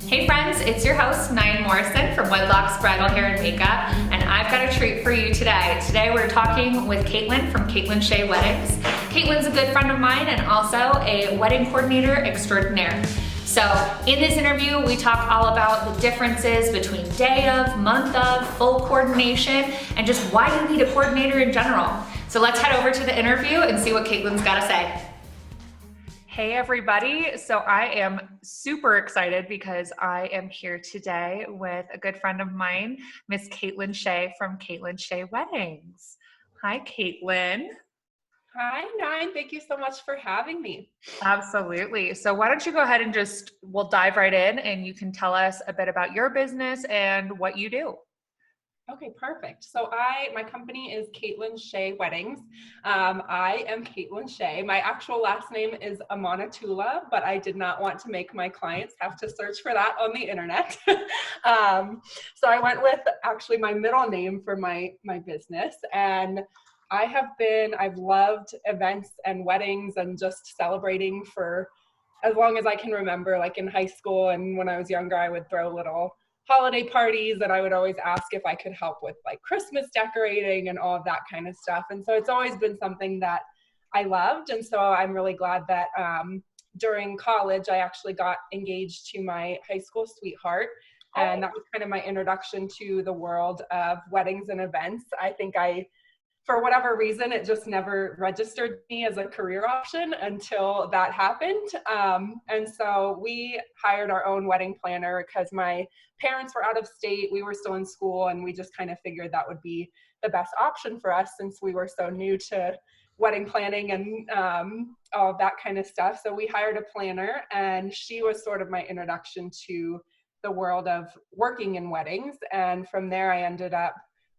Hey friends, it's your host, Nyan Morrison from Wedlock's Bridal Hair and Makeup, and I've got a treat for you today. Today we're talking with Kaitlin from Kaitlin Shea Weddings. Kaitlin's a good friend of mine and also a wedding coordinator extraordinaire. So in this interview, we talk all about the differences between day of, month of, full coordination, and just why you need a coordinator in general. So let's head over to the interview and see what Kaitlin's got to say. Hey everybody, so I am super excited because I am here today with a good friend of mine, Miss Kaitlin Shea from Kaitlin Shea Weddings. Hi Kaitlin. Hi, Nyan. Thank you so much for having me. Absolutely. So why don't you go ahead and we'll dive right in and you can tell us a bit about your business and what you do. Okay, perfect. So my company is Kaitlin Shea Weddings. I am Kaitlin Shea. My actual last name is Amanatullah, but I did not want to make my clients have to search for that on the internet. So I went with actually my middle name for my business. And I've loved events and weddings and just celebrating for as long as I can remember. Like in high school and when I was younger, I would throw little holiday parties and I would always ask if I could help with like Christmas decorating and all of that kind of stuff. And so it's always been something that I loved. And so I'm really glad that during college, I actually got engaged to my high school sweetheart. And that was kind of my introduction to the world of weddings and events. I think for whatever reason, it just never registered me as a career option until that happened. And so we hired our own wedding planner because my parents were out of state. We were still in school and we just kind of figured that would be the best option for us since we were so new to wedding planning and all of that kind of stuff. So we hired a planner and she was sort of my introduction to the world of working in weddings. And from there, I ended up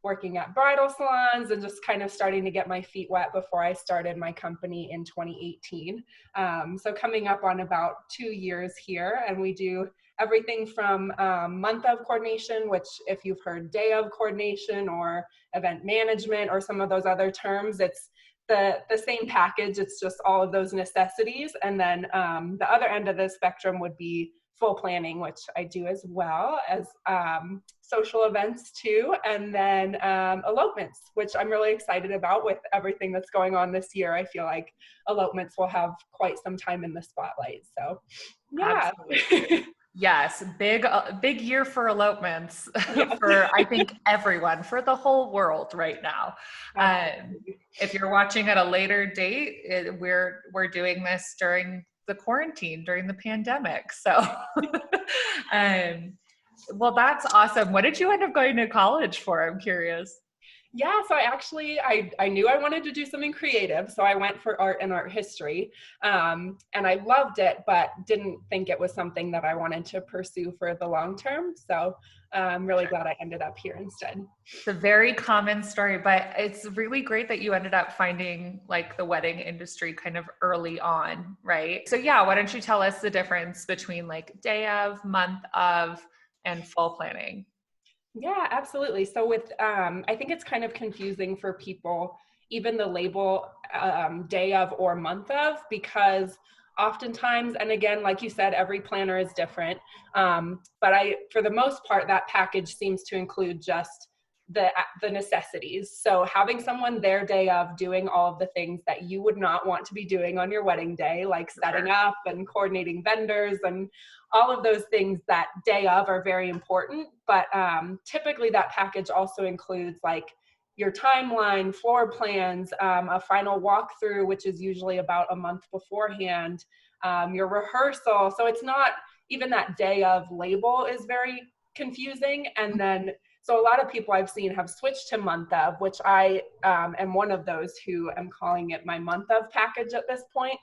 working at bridal salons and just kind of starting to get my feet wet before I started my company in 2018. So coming up on about 2 years here, and we do everything from month of coordination, which if you've heard day of coordination or event management or some of those other terms, it's the same package. It's just all of those necessities. And then the other end of the spectrum would be full planning, which I do as well as social events too. And then elopements, which I'm really excited about with everything that's going on this year. I feel like elopements will have quite some time in the spotlight. So yeah. Absolutely. Yes, big year for elopements for I think everyone, for the whole world right now. If you're watching at a later date, we're doing this during the quarantine, during the pandemic. So, well, that's awesome. What did you end up going to college for? I'm curious. Yeah, so I knew I wanted to do something creative, so I went for art and art history, and I loved it, but didn't think it was something that I wanted to pursue for the long term. So I'm really glad I ended up here instead. It's a very common story, but it's really great that you ended up finding like the wedding industry kind of early on, right? So yeah, why don't you tell us the difference between like day of, month of, and full planning? Yeah, absolutely. So with, I think it's kind of confusing for people, even the label day of or month of, because oftentimes, and again, like you said, every planner is different. But for the most part, that package seems to include just the necessities. So having someone their day of doing all of the things that you would not want to be doing on your wedding day, like setting up and coordinating vendors and all of those things that day of are very important. But typically that package also includes like your timeline, floor plans, a final walkthrough, which is usually about a month beforehand, your rehearsal. So it's not even that day of label is very confusing. And then so a lot of people I've seen have switched to month of, which I am one of those who am calling it my month of package at this point,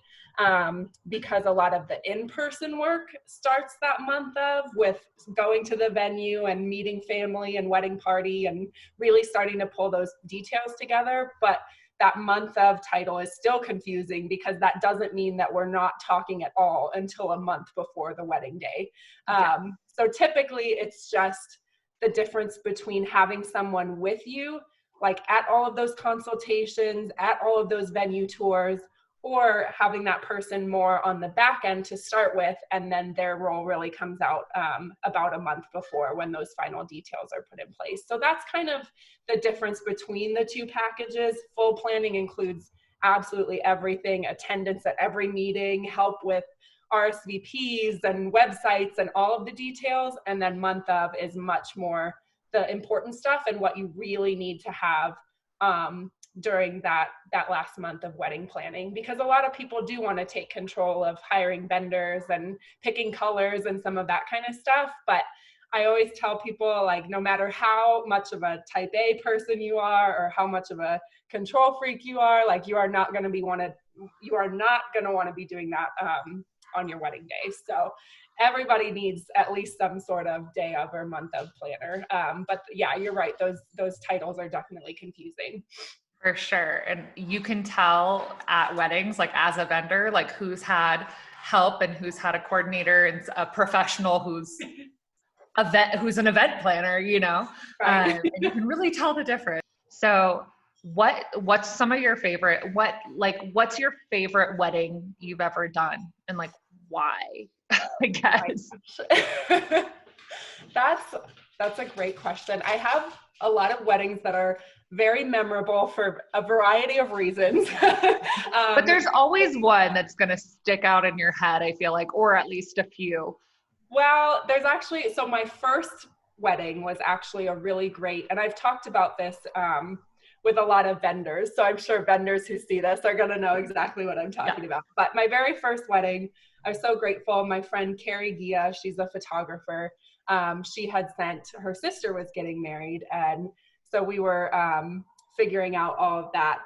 because a lot of the in-person work starts that month of with going to the venue and meeting family and wedding party and really starting to pull those details together. But that month of title is still confusing because that doesn't mean that we're not talking at all until a month before the wedding day. So typically it's just the difference between having someone with you, like at all of those consultations, at all of those venue tours, or having that person more on the back end to start with, and then their role really comes out about a month before when those final details are put in place. So that's kind of the difference between the two packages. Full planning includes absolutely everything: attendance at every meeting, help with RSVPs and websites and all of the details. And then month of is much more the important stuff and what you really need to have during that last month of wedding planning, because a lot of people do want to take control of hiring vendors and picking colors and some of that kind of stuff. But I always tell people, like, no matter how much of a type A person you are or how much of a control freak you are, like, you are not going to want to be doing that on your wedding day. So everybody needs at least some sort of day of or month of planner. But yeah, you're right. Those titles are definitely confusing. For sure. And you can tell at weddings, like as a vendor, like who's had help and who's had a coordinator and a professional who's an event planner, you know, Right. and you can really tell the difference. So what's some of your favorite, what's your favorite wedding you've ever done? And like, why, I guess. That's a great question. I have a lot of weddings that are very memorable for a variety of reasons. But there's always one that's going to stick out in your head, I feel like, or at least a few. Well, so my first wedding was actually a really great, and I've talked about this with a lot of vendors, so I'm sure vendors who see this are going to know exactly what I'm talking about. But my very first wedding, I was so grateful. My friend Carrie Gia, she's a photographer. She had sent, her sister was getting married, and so we were figuring out all of that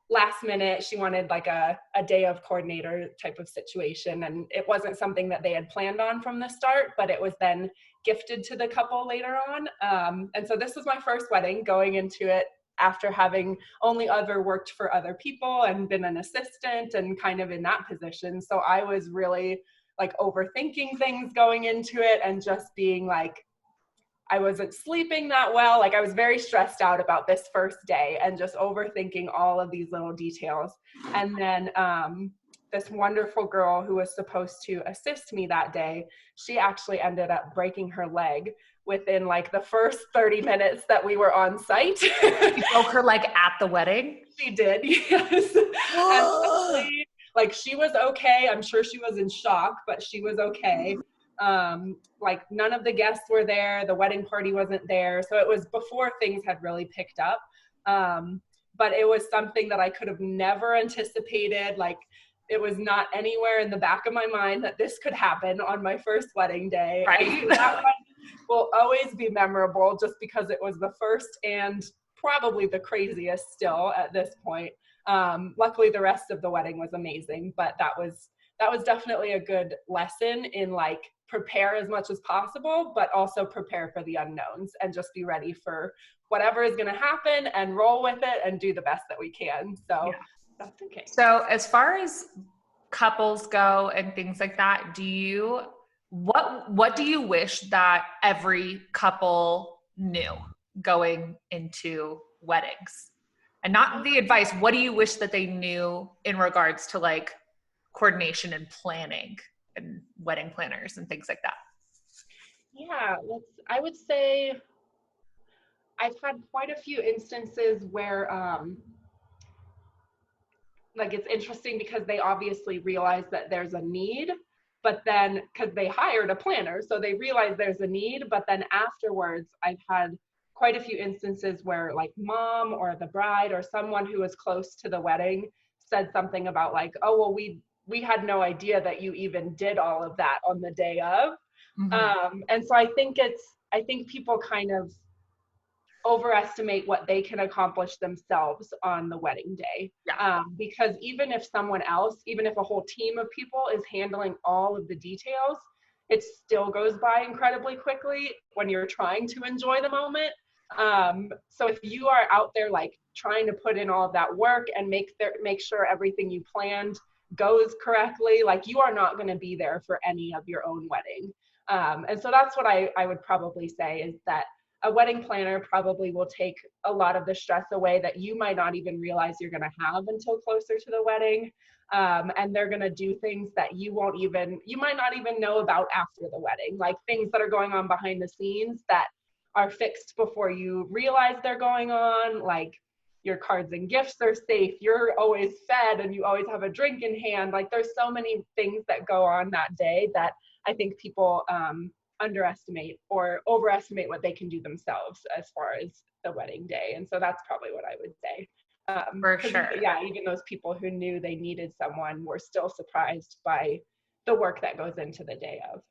last minute. She wanted like a day of coordinator type of situation, and it wasn't something that they had planned on from the start, but it was then gifted to the couple later on. And so this was my first wedding, going into it after having only ever worked for other people and been an assistant and kind of in that position. So I was really like overthinking things going into it, and just being like, I wasn't sleeping that well. Like, I was very stressed out about this first day and just overthinking all of these little details. And then this wonderful girl who was supposed to assist me that day, she actually ended up breaking her leg within like the first 30 minutes that we were on site. You broke her leg at the wedding? She did, yes. And luckily, like, she was okay. I'm sure she was in shock, but she was okay. Like, none of the guests were there. The wedding party wasn't there. So it was before things had really picked up. But it was something that I could have never anticipated. Like, it was not anywhere in the back of my mind that this could happen on my first wedding day. Right. And that one will always be memorable, just because it was the first and probably the craziest still at this point. Luckily, the rest of the wedding was amazing, but that was definitely a good lesson in, like, prepare as much as possible, but also prepare for the unknowns and just be ready for whatever is going to happen and roll with it and do the best that we can. So that's okay. So as far as couples go and things like that, what do you wish that every couple knew going into weddings? And not the advice, what do you wish that they knew in regards to like coordination and planning and wedding planners and things like that? Yeah, I would say I've had quite a few instances where like, it's interesting because they obviously realize that there's a need, but then because they hired a planner, so they realize there's a need, but then afterwards I've had quite a few instances where, like, mom or the bride or someone who was close to the wedding said something about like, oh, well, we had no idea that you even did all of that on the day of. Mm-hmm. And so I think people kind of overestimate what they can accomplish themselves on the wedding day. Because even if a whole team of people is handling all of the details, it still goes by incredibly quickly when you're trying to enjoy the moment. So if you are out there, like, trying to put in all of that work and make sure everything you planned goes correctly, like, you are not going to be there for any of your own wedding. And so that's what I would probably say, is that a wedding planner probably will take a lot of the stress away that you might not even realize you're going to have until closer to the wedding. And they're going to do things that you might not even know about after the wedding, like things that are going on behind the scenes that are fixed before you realize they're going on, like your cards and gifts are safe, you're always fed, and you always have a drink in hand. Like there's so many things that go on that day that I think people underestimate or overestimate what they can do themselves as far as the wedding day. And so that's probably what I would say. For sure. Even those people who knew they needed someone were still surprised by the work that goes into the day of.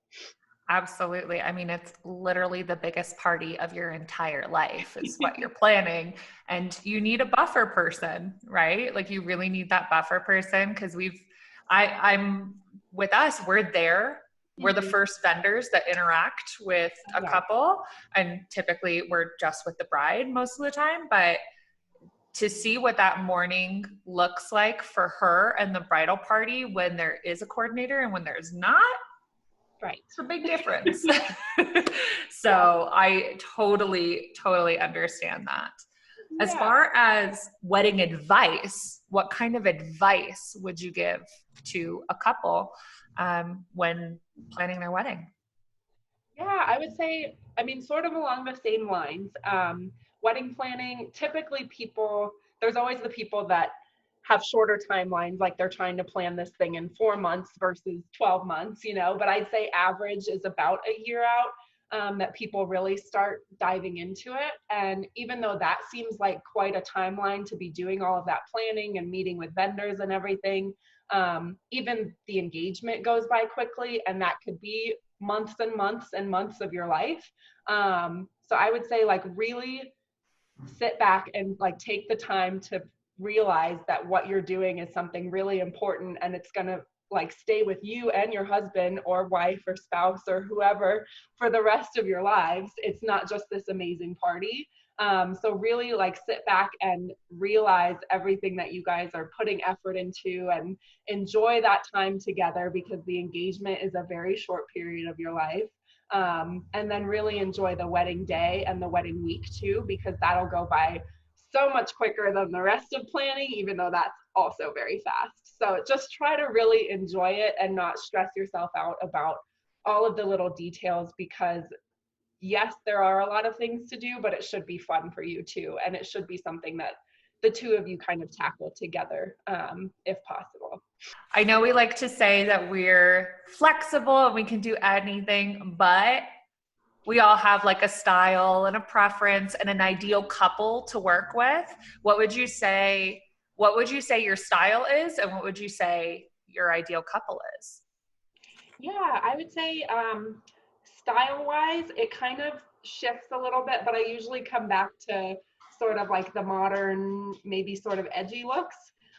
Absolutely. I mean, it's literally the biggest party of your entire life is what you're planning. And you need a buffer person, right? Like you really need that buffer person because I'm with us, we're there. We're the first vendors that interact with a couple. And typically we're just with the bride most of the time. But to see what that morning looks like for her and the bridal party when there is a coordinator and when there's not, right, it's a big difference. So I totally understand that. As far as wedding advice, what kind of advice would you give to a couple when planning their wedding? Yeah, I would say, I mean, sort of along the same lines. Wedding planning, typically there's always the people that have shorter timelines, like they're trying to plan this thing in 4 months versus 12 months, but I'd say average is about a year out that people really start diving into it. And even though that seems like quite a timeline to be doing all of that planning and meeting with vendors and everything, even the engagement goes by quickly, and that could be months and months and months of your life. So I would say like really sit back and like take the time to realize that what you're doing is something really important, and it's going to like stay with you and your husband or wife or spouse or whoever for the rest of your lives. It's not just this amazing party. So really like sit back and realize everything that you guys are putting effort into and enjoy that time together, because the engagement is a very short period of your life. And then really enjoy the wedding day and the wedding week too, because that'll go by so much quicker than the rest of planning, even though that's also very fast. So just try to really enjoy it and not stress yourself out about all of the little details, because yes, there are a lot of things to do, but it should be fun for you too. And it should be something that the two of you kind of tackle together, if possible. I know we like to say that we're flexible and we can do anything, but we all have like a style and a preference and an ideal couple to work with. What would you say your style is, and what would you say your ideal couple is? Yeah, I would say style-wise, it kind of shifts a little bit, but I usually come back to sort of like the modern, maybe sort of edgy looks.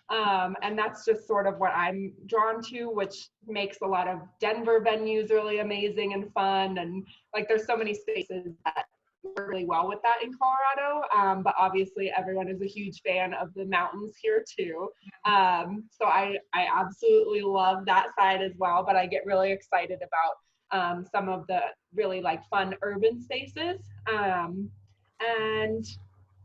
And that's just sort of what I'm drawn to, which makes a lot of Denver venues really amazing and fun. And like, there's so many spaces that work really well with that in Colorado. But obviously everyone is a huge fan of the mountains here too. So I absolutely love that side as well, but I get really excited about some of the really like fun urban spaces. And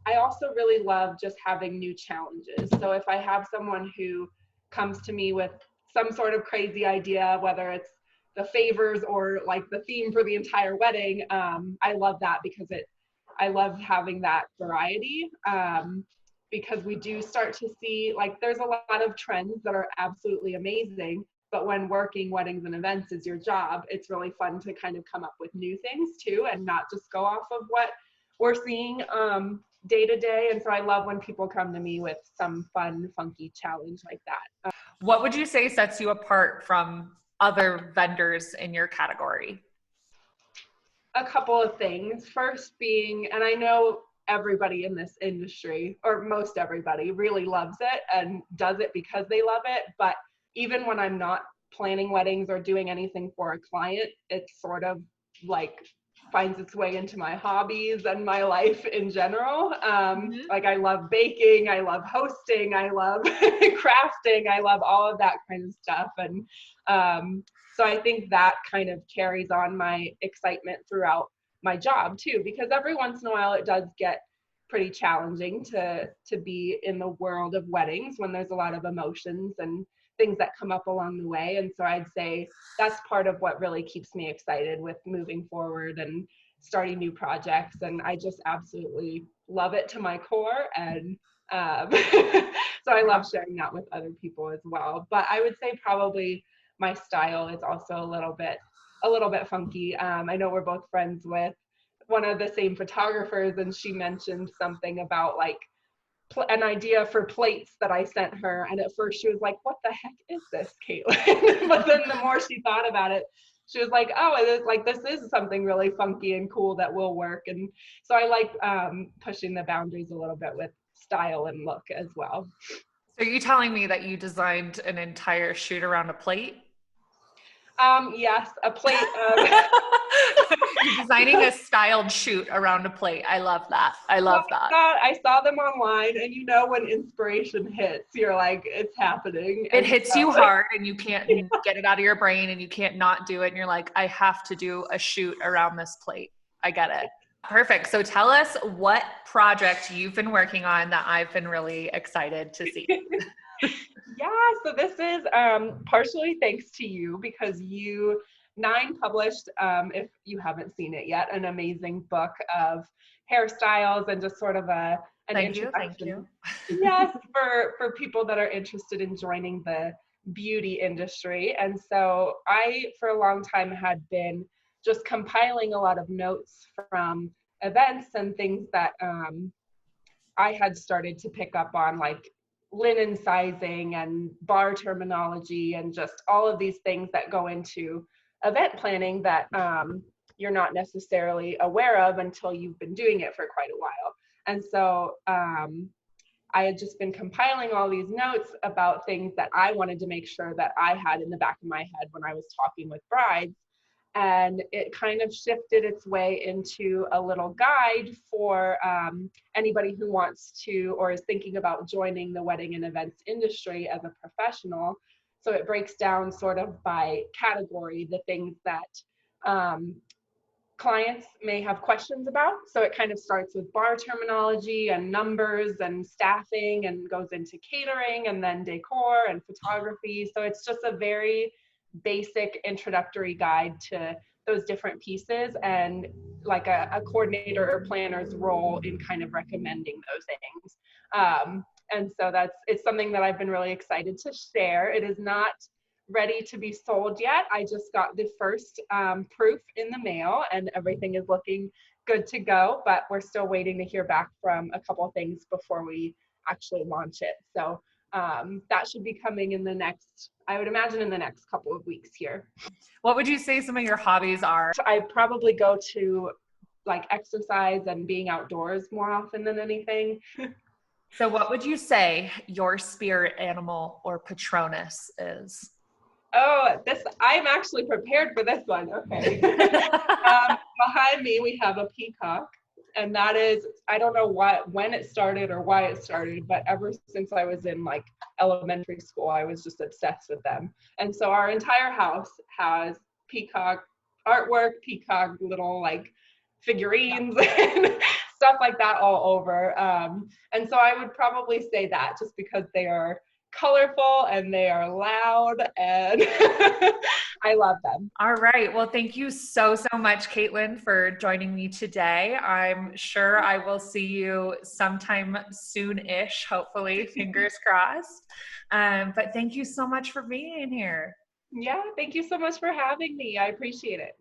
I also really love just having new challenges. So if I have someone who comes to me with some sort of crazy idea, whether it's the favors or like the theme for the entire wedding, I love that, because I love having that variety, because we do start to see like there's a lot of trends that are absolutely amazing, but when working weddings and events is your job, it's really fun to kind of come up with new things too, and not just go off of what we're seeing day to day. And so I love when people come to me with some fun, funky challenge like that. What would you say sets you apart from other vendors in your category? A couple of things. First being, and I know everybody in this industry, or most everybody, really loves it and does it because they love it. But even when I'm not planning weddings or doing anything for a client, it's sort of like finds its way into my hobbies and my life in general. Like I love baking, I love hosting, I love crafting, I love all of that kind of stuff. And so I think that kind of carries on my excitement throughout my job too, because every once in a while it does get pretty challenging to be in the world of weddings when there's a lot of emotions and things that come up along the way. And so I'd say that's part of what really keeps me excited with moving forward and starting new projects. And I just absolutely love it to my core. And so I love sharing that with other people as well. But I would say probably my style is also a little bit funky. I know we're both friends with one of the same photographers, and she mentioned something about like an idea for plates that I sent her. And at first she was like, what the heck is this, Kaitlin? But then the more she thought about it, she was like, oh, it is like, this is something really funky and cool that will work. And so I like pushing the boundaries a little bit with style and look as well. So are you telling me that you designed an entire shoot around a plate? Yes, a plate of You're designing a styled shoot around a plate. I love that. I love that. I saw them online, and you know when inspiration hits, you're like, it's happening. It hits you hard and you can't get it out of your brain and you can't not do it. And you're like, I have to do a shoot around this plate. I get it. Perfect. So tell us what project you've been working on that I've been really excited to see. Yeah, so this is partially thanks to you, because Nine published, if you haven't seen it yet, an amazing book of hairstyles and just sort of an introduction. Thank you. Yes, for people that are interested in joining the beauty industry. And so I, for a long time, had been just compiling a lot of notes from events and things that I had started to pick up on, like linen sizing and bar terminology and just all of these things that go into event planning that you're not necessarily aware of until you've been doing it for quite a while. And so I had just been compiling all these notes about things that I wanted to make sure that I had in the back of my head when I was talking with brides. And it kind of shifted its way into a little guide for anybody who wants to or is thinking about joining the wedding and events industry as a professional. So it breaks down sort of by category the things that clients may have questions about. So it kind of starts with bar terminology and numbers and staffing and goes into catering and then decor and photography. So it's just a very basic introductory guide to those different pieces and like a coordinator or planner's role in kind of recommending those things. And so it's something that I've been really excited to share. It is not ready to be sold yet. I just got the first proof in the mail and everything is looking good to go, but we're still waiting to hear back from a couple of things before we actually launch it. So that should be coming I would imagine in the next couple of weeks here. What would you say some of your hobbies are? So I probably go to like exercise and being outdoors more often than anything. So what would you say your spirit animal or Patronus is? Oh, I'm actually prepared for this one. Okay. Behind me, we have a peacock. And that is, I don't know when it started or why it started, but ever since I was in like elementary school, I was just obsessed with them. And so our entire house has peacock artwork, peacock little like figurines and stuff like that all over. And so I would probably say that just because they are colorful and they are loud and I love them. All right. Well, thank you so much, Kaitlin, for joining me today. I'm sure I will see you sometime soon-ish, hopefully, fingers crossed. But thank you so much for being here. Yeah, thank you so much for having me. I appreciate it.